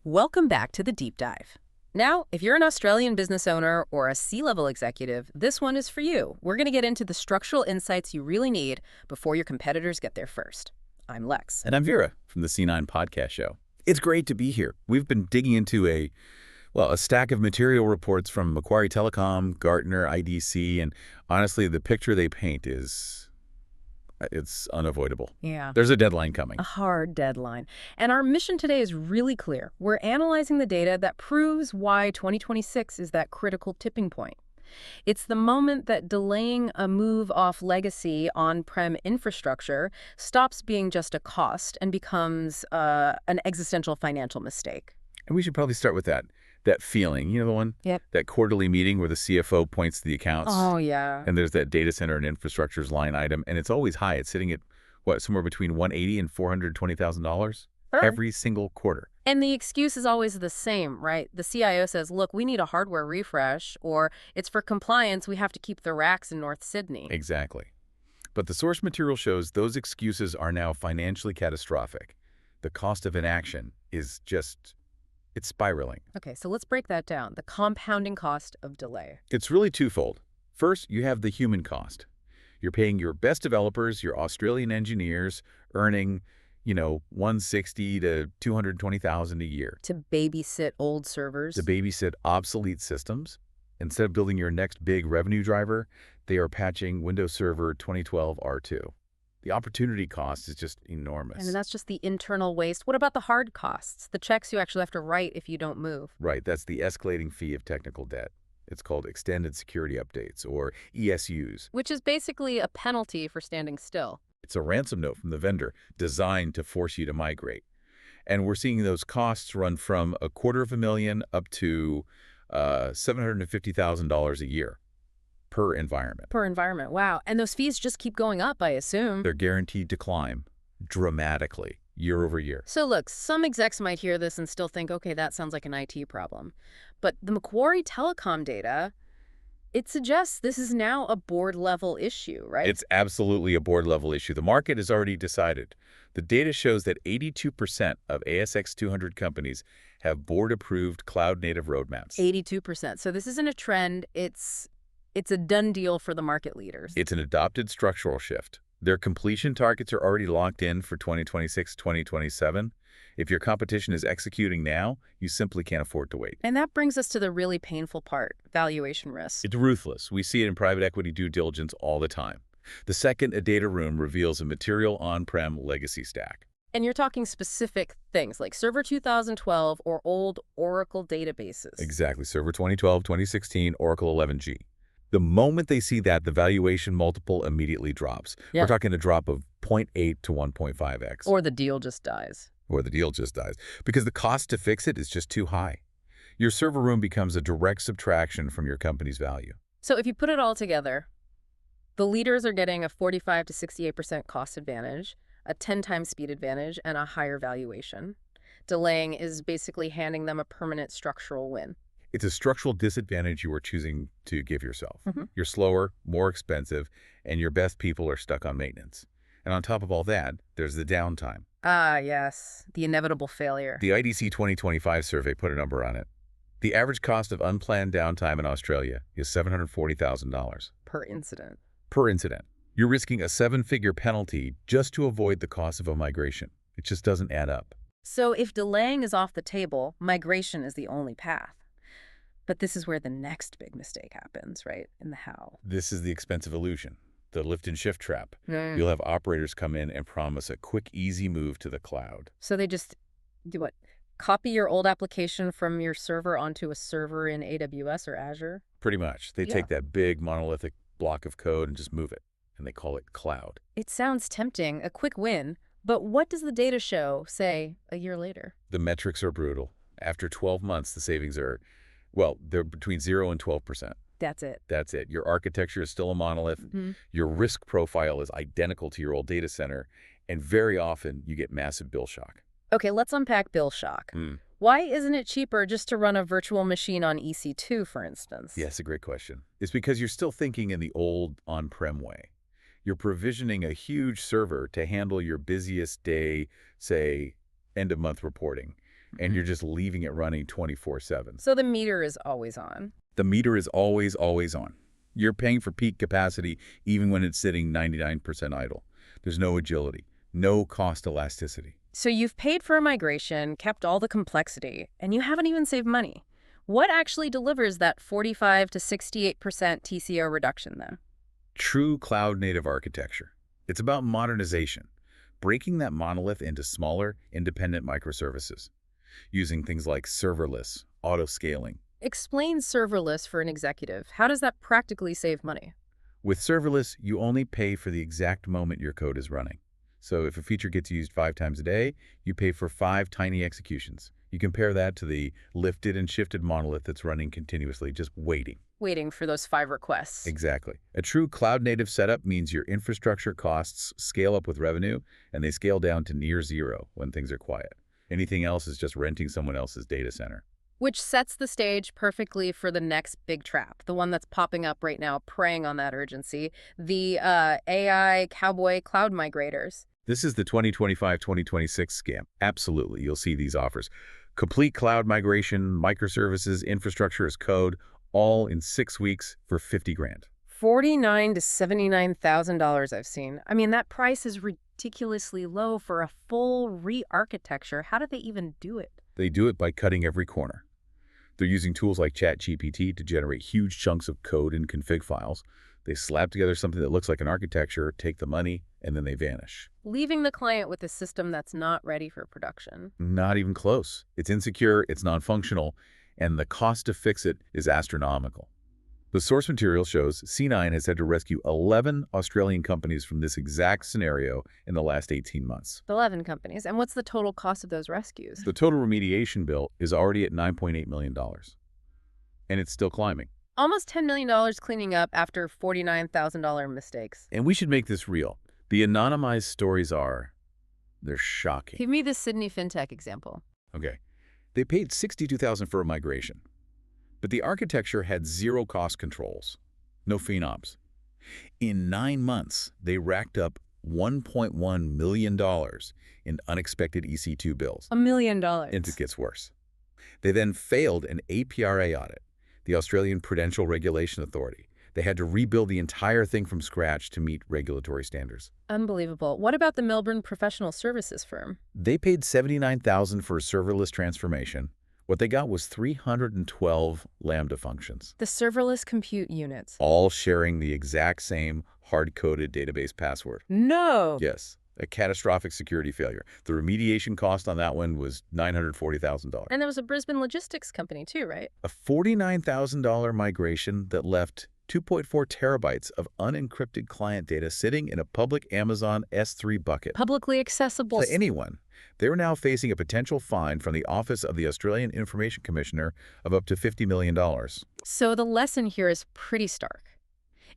Welcome back to the Deep Dive. Now, if you're an Australian business owner or a C-level executive, this one is for you. We're going to get into the structural insights you really need before your competitors get there first. I'm Lex. And I'm Vera from the C9 Podcast Show. It's great to be here. We've been digging into a stack of material reports from Macquarie Telecom, Gartner, IDC, and honestly, the picture they paint it's unavoidable. Yeah. There's a deadline coming. A hard deadline. And our mission today is really clear. We're analyzing the data that proves why 2026 is that critical tipping point. It's the moment that delaying a move off legacy on-prem infrastructure stops being just a cost and becomes an existential financial mistake. And we should probably start with that feeling. You know the one? Yep. That quarterly meeting where the CFO points to the accounts. Oh, yeah. And there's that data center and infrastructure's line item. And it's always high. It's sitting at, somewhere between $180,000 and $420,000 every single quarter. And the excuse is always the same, right? The CIO says, look, we need a hardware refresh, or it's for compliance, we have to keep the racks in North Sydney. Exactly. But the source material shows those excuses are now financially catastrophic. The cost of inaction is it's spiraling. Okay, so let's break that down. The compounding cost of delay. It's really twofold. First, you have the human cost. You're paying your best developers, your Australian engineers, earning, $160,000 to $220,000 a year. To babysit old servers. To babysit obsolete systems. Instead of building your next big revenue driver, they are patching Windows Server 2012 R2. The opportunity cost is just enormous. And that's just the internal waste. What about the hard costs? The checks you actually have to write if you don't move. Right, that's the escalating fee of technical debt. It's called extended security updates, or ESUs. Which is basically a penalty for standing still. It's a ransom note from the vendor designed to force you to migrate. And we're seeing those costs run from $250,000 up to $750,000 a year per environment. Per environment, wow. And those fees just keep going up, I assume. They're guaranteed to climb dramatically year over year. So look, some execs might hear this and still think, okay, that sounds like an IT problem. But the Macquarie Telecom data, it suggests this is now a board-level issue, right? It's absolutely a board-level issue. The market has already decided. The data shows that 82% of ASX 200 companies have board-approved cloud-native roadmaps. 82%. So this isn't a trend. It's a done deal for the market leaders. It's an adopted structural shift. Their completion targets are already locked in for 2026, 2027. If your competition is executing now, you simply can't afford to wait. And that brings us to the really painful part, valuation risk. It's ruthless. We see it in private equity due diligence all the time. The second a data room reveals a material on-prem legacy stack. And you're talking specific things like Server 2012 or old Oracle databases. Exactly. Server 2012, 2016, Oracle 11G. The moment they see that, the valuation multiple immediately drops. Yeah. We're talking a drop of 0.8 to 1.5x. Or the deal just dies. Because the cost to fix it is just too high. Your server room becomes a direct subtraction from your company's value. So if you put it all together, the leaders are getting a 45 to 68% cost advantage, a 10 times speed advantage, and a higher valuation. Delaying is basically handing them a permanent structural win. It's a structural disadvantage you are choosing to give yourself. Mm-hmm. You're slower, more expensive, and your best people are stuck on maintenance. And on top of all that, there's the downtime. Ah, yes, the inevitable failure. The IDC 2025 survey put a number on it. The average cost of unplanned downtime in Australia is $740,000. Per incident. Per incident. You're risking a seven-figure penalty just to avoid the cost of a migration. It just doesn't add up. So if delaying is off the table, migration is the only path. But this is where the next big mistake happens, right? In the how. This is the expensive illusion, the lift and shift trap. You'll have operators come in and promise a quick, easy move to the cloud. So they just do what? Copy your old application from your server onto a server in AWS or Azure? Pretty much. They take that big monolithic block of code and just move it, and they call it cloud. It sounds tempting, a quick win, but what does the data show, say, a year later? The metrics are brutal. After 12 months, the savings are, they're between 0 and 12%. That's it. That's it. Your architecture is still a monolith. Mm-hmm. Your risk profile is identical to your old data center, and very often you get massive bill shock. Okay, let's unpack bill shock. Why isn't it cheaper just to run a virtual machine on EC2, for instance? Yes, a great question. It's because you're still thinking in the old on-prem way. You're provisioning a huge server to handle your busiest day, say, end-of-month reporting. and you're just leaving it running 24/7. So the meter is always on. The meter is always, always on. You're paying for peak capacity even when it's sitting 99% idle. There's no agility, no cost elasticity. So you've paid for a migration, kept all the complexity, and you haven't even saved money. What actually delivers that 45 to 68% TCO reduction then? True cloud-native architecture. It's about modernization, breaking that monolith into smaller, independent microservices, using things like serverless, auto-scaling. Explain serverless for an executive. How does that practically save money? With serverless, you only pay for the exact moment your code is running. So if a feature gets used 5 times a day, you pay for 5 tiny executions. You compare that to the lifted and shifted monolith that's running continuously, just waiting. Waiting for those 5 requests. Exactly. A true cloud-native setup means your infrastructure costs scale up with revenue, and they scale down to near zero when things are quiet. Anything else is just renting someone else's data center. Which sets the stage perfectly for the next big trap, the one that's popping up right now, preying on that urgency, the AI Cowboy cloud migrators. This is the 2025-2026 scam. Absolutely, you'll see these offers. Complete cloud migration, microservices, infrastructure as code, all in 6 weeks for 50 grand. $49,000 to $79,000 I've seen. I mean, that price is ridiculously low for a full re-architecture. How did they even do it? They do it by cutting every corner. They're using tools like ChatGPT to generate huge chunks of code and config files. They slap together something that looks like an architecture, take the money, and then they vanish. Leaving the client with a system that's not ready for production. Not even close. It's insecure, it's non-functional, and the cost to fix it is astronomical. The source material shows C9 has had to rescue 11 Australian companies from this exact scenario in the last 18 months. 11 companies. And what's the total cost of those rescues? The total remediation bill is already at $9.8 million, and it's still climbing. Almost $10 million cleaning up after $49,000 mistakes. And we should make this real. The anonymized stories they're shocking. Give me the Sydney FinTech example. Okay. They paid $62,000 for a migration, but the architecture had zero cost controls, no phenoms. In 9 months, they racked up $1.1 million in unexpected EC2 bills. $1 million. And it gets worse. They then failed an APRA audit, the Australian Prudential Regulation Authority. They had to rebuild the entire thing from scratch to meet regulatory standards. Unbelievable. What about the Melbourne professional services firm? They paid $79,000 for a serverless transformation. What they got was 312 Lambda functions. The serverless compute units. All sharing the exact same hard-coded database password. No! Yes, a catastrophic security failure. The remediation cost on that one was $940,000. And there was a Brisbane logistics company too, right? A $49,000 migration that left 2.4 terabytes of unencrypted client data sitting in a public Amazon S3 bucket. Publicly accessible. To anyone. They're now facing a potential fine from the Office of the Australian Information Commissioner of up to $50 million. So the lesson here is pretty stark.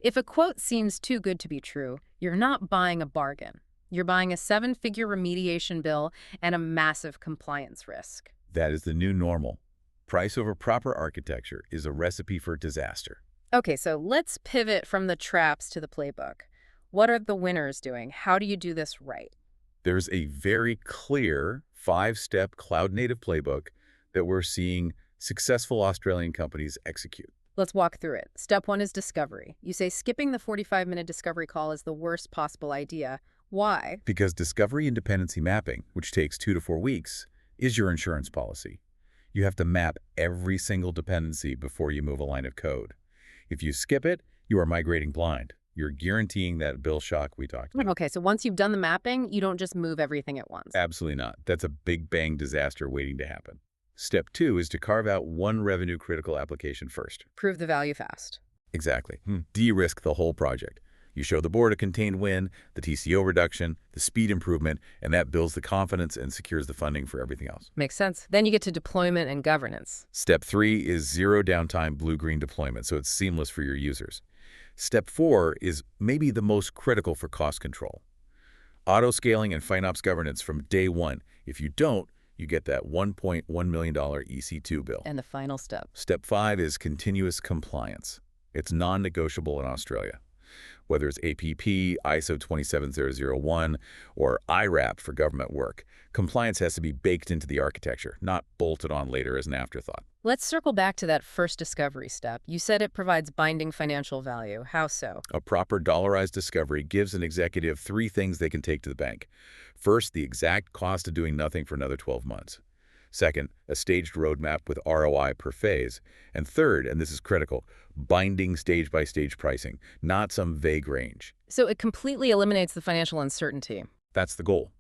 If a quote seems too good to be true, you're not buying a bargain. You're buying a 7-figure remediation bill and a massive compliance risk. That is the new normal. Price over proper architecture is a recipe for disaster. Okay, so let's pivot from the traps to the playbook. What are the winners doing? How do you do this right? There's a very clear 5-step cloud-native playbook that we're seeing successful Australian companies execute. Let's walk through it. Step 1 is discovery. You say skipping the 45-minute discovery call is the worst possible idea. Why? Because discovery and dependency mapping, which takes 2 to 4 weeks, is your insurance policy. You have to map every single dependency before you move a line of code. If you skip it, you are migrating blind. You're guaranteeing that bill shock we talked about. Okay, so once you've done the mapping, you don't just move everything at once. Absolutely not. That's a big bang disaster waiting to happen. Step 2 is to carve out one revenue-critical application first. Prove the value fast. Exactly. De-risk the whole project. You show the board a contained win, the TCO reduction, the speed improvement, and that builds the confidence and secures the funding for everything else. Makes sense. Then you get to deployment and governance. Step 3 is zero downtime blue-green deployment, so it's seamless for your users. Step 4 is maybe the most critical for cost control. Auto-scaling and FinOps governance from day one. If you don't, you get that $1.1 million EC2 bill. And the final step. Step 5 is continuous compliance. It's non-negotiable in Australia. whether it's APP, ISO 27001, or IRAP for government work. Compliance has to be baked into the architecture, not bolted on later as an afterthought. Let's circle back to that first discovery step. You said it provides binding financial value. How so? A proper dollarized discovery gives an executive three things they can take to the bank. First, the exact cost of doing nothing for another 12 months. Second, a staged roadmap with ROI per phase. And third, and this is critical, binding stage-by-stage pricing, not some vague range. So it completely eliminates the financial uncertainty. That's the goal,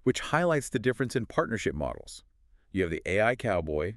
which highlights the difference in partnership models. You have the AI Cowboy,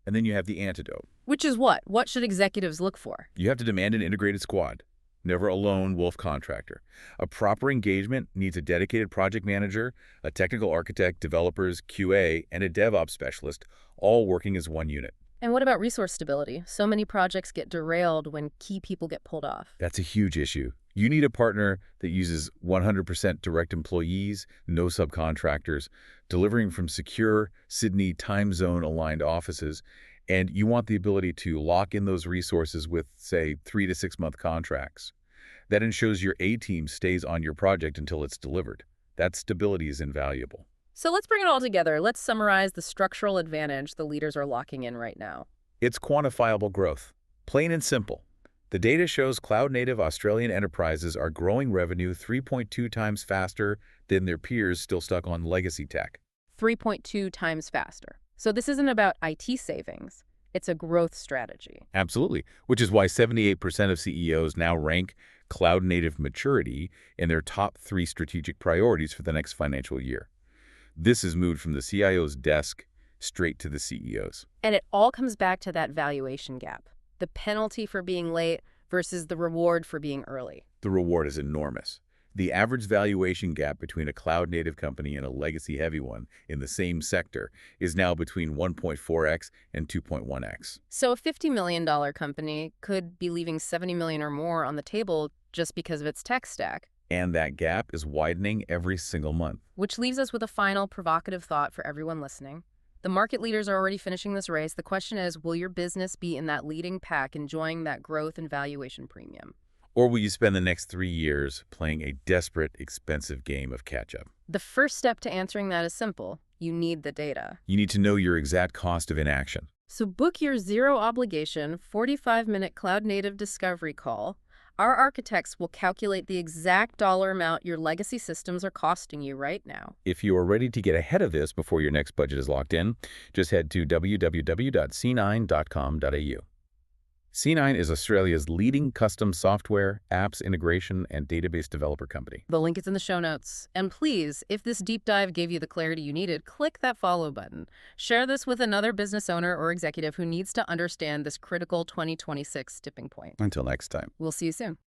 and then you have the antidote. Which is what? What should executives look for? You have to demand an integrated squad, never a lone wolf contractor. A proper engagement needs a dedicated project manager, a technical architect, developers, QA, and a DevOps specialist, all working as one unit. And what about resource stability? So many projects get derailed when key people get pulled off. That's a huge issue. You need a partner that uses 100% direct employees, no subcontractors, delivering from secure Sydney time zone aligned offices, and you want the ability to lock in those resources with, say, 3 to 6 month contracts. That ensures your A-team stays on your project until it's delivered. That stability is invaluable. So let's bring it all together. Let's summarize the structural advantage the leaders are locking in right now. It's quantifiable growth. Plain and simple. The data shows cloud-native Australian enterprises are growing revenue 3.2 times faster than their peers still stuck on legacy tech. 3.2 times faster. So this isn't about IT savings. It's a growth strategy. Absolutely, which is why 78% of CEOs now rank cloud-native maturity in their top 3 strategic priorities for the next financial year. This is moved from the CIO's desk straight to the CEO's. And it all comes back to that valuation gap. The penalty for being late versus the reward for being early. The reward is enormous. The average valuation gap between a cloud-native company and a legacy-heavy one in the same sector is now between 1.4x and 2.1x. So a $50 million company could be leaving $70 million or more on the table just because of its tech stack. And that gap is widening every single month. Which leaves us with a final provocative thought for everyone listening. The market leaders are already finishing this race. The question is, will your business be in that leading pack, enjoying that growth and valuation premium? Or will you spend the next 3 years playing a desperate, expensive game of catch-up? The first step to answering that is simple. You need the data. You need to know your exact cost of inaction. So book your zero-obligation, 45-minute cloud-native discovery call. Our architects will calculate the exact dollar amount your legacy systems are costing you right now. If you are ready to get ahead of this before your next budget is locked in, just head to www.c9.com.au. C9 is Australia's leading custom software, apps integration, and database developer company. The link is in the show notes. And please, if this deep dive gave you the clarity you needed, click that follow button. Share this with another business owner or executive who needs to understand this critical 2026 tipping point. Until next time. We'll see you soon.